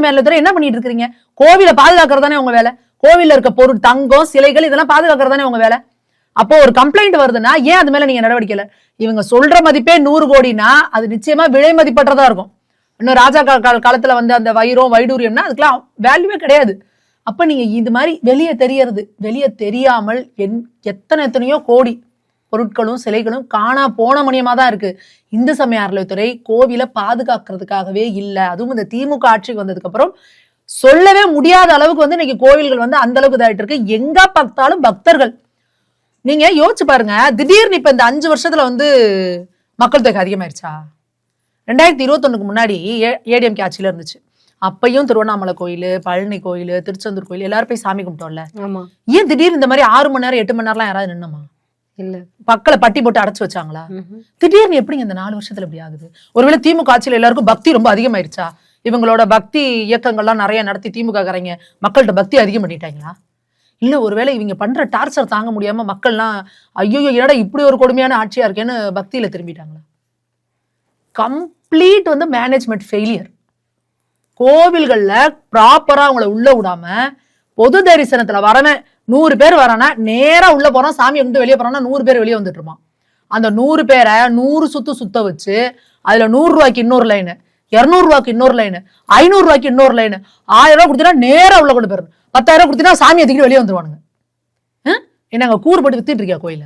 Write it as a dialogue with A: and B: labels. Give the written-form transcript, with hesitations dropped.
A: அறநிலையத்துறை என்ன பண்ணிட்டு இருக்கீங்க? கோவிலை பாதுகாக்கிறதானே உங்க வேலை. கோவில்ல இருக்க பொருள், தங்கம், சிலைகள் இதெல்லாம் பாதுகாக்கிறதானே உங்க வேலை. அப்போ ஒரு கம்ப்ளைண்ட் வருதுன்னா ஏன் அது மேல நீங்க நடவடிக்கை? இவங்க சொல்ற மதிப்பே 100 கோடினா அது நிச்சயமா விலை மதிப்பற்றதா இருக்கும். இன்னும் ராஜா காலத்துல வந்து அந்த வைரம் வைடூரியம்னா அதுக்கெல்லாம் வேல்யூவே கிடையாது. அப்ப நீங்க இது மாதிரி வெளியே தெரியாமல் எத்தனையோ கோடி பொருட்களும் சிலைகளும் காணா போன மணியமா தான் இருக்கு. இந்து சமய அறநிலையத்துறை கோவிலை பாதுகாக்கிறதுக்காகவே இல்லை. அதுவும் இந்த திமுக ஆட்சிக்கு வந்ததுக்கு அப்புறம் சொல்லவே முடியாத அளவுக்கு வந்து இன்னைக்கு கோவில்கள் வந்து அந்த அளவுக்கு இதாயிட்டு இருக்கு. எங்க பார்த்தாலும் பக்தர்கள். நீங்க யோசிச்சு பாருங்க, திடீர்னு இப்ப இந்த 5 வருஷத்துல வந்து மக்கள் தொகை அதிகமாயிருச்சா? 2021 முன்னாடி ஏடிஎம்கே ஆட்சியில இருந்துச்சு. அப்பையும் திருவண்ணாமலை கோயில், பழனி கோயில், திருச்செந்தூர் கோயில் எல்லாரும் போய் சாமி கும்பிட்டோம்ல. ஏன் திடீர்னு இந்த மாதிரி 6 மணி நேரம் 8 மணி நேரம்லாம் யாராவது நின்னமா? இல்ல. மக்களை பட்டி போட்டு அடைச்சு வச்சாங்களா? திடீர்னு எப்படிங்க இந்த 4 வருஷத்துல இப்படி ஆகுது? ஒருவேளை திமுக ஆட்சியில எல்லாருக்கும் பக்தி ரொம்ப அதிகமாயிருச்சா? இவங்களோட பக்தி இயக்கங்கள்லாம் நிறைய நடத்தி திமுக காரங்க மக்கள்கிட்ட பக்தி அதிகம் பண்ணிட்டாங்களா? இல்ல ஒருவேளை இவங்க பண்ற டார்ச்சர் தாங்க முடியாம மக்கள்லாம் ஐயோ என்னடா இப்படி ஒரு கொடுமையான ஆட்சியா இருக்கேன்னு பக்தியில திரும்பிட்டாங்களா? கம்ப்ளீட் வந்து மேனேஜ்மெண்ட் ஃபெயிலியர். கோவில்கள்ல ப்ராப்பரா அவங்கள உள்ள விடாம பொது தரிசனத்துல வரவன் 100 பேர் வரானா நேரா உள்ள போறான், சாமி கும்பிட்டு வெளியே போறான்னா 100 பேர் வெளியே வந்துட்டு இருப்பான். அந்த 100 பேரை 100 சுத்த வச்சு அதுல 100 ரூபாய்க்கு இன்னொரு லைனு, 200 ரூபாய்க்கு இன்னொரு லைனு, 500 ரூபாய்க்கு இன்னொரு லைனு, 1000 ரூபாய் கொடுத்தா நேரா உள்ள கொண்டு போயிடணும். 10,000 கொடுத்தா சாமியை தூக்கிட்டு வெளியே வந்துருவானுங்க. என்னங்க கூறு போட்டு வித்துட்டு இருக்கியா கோயில?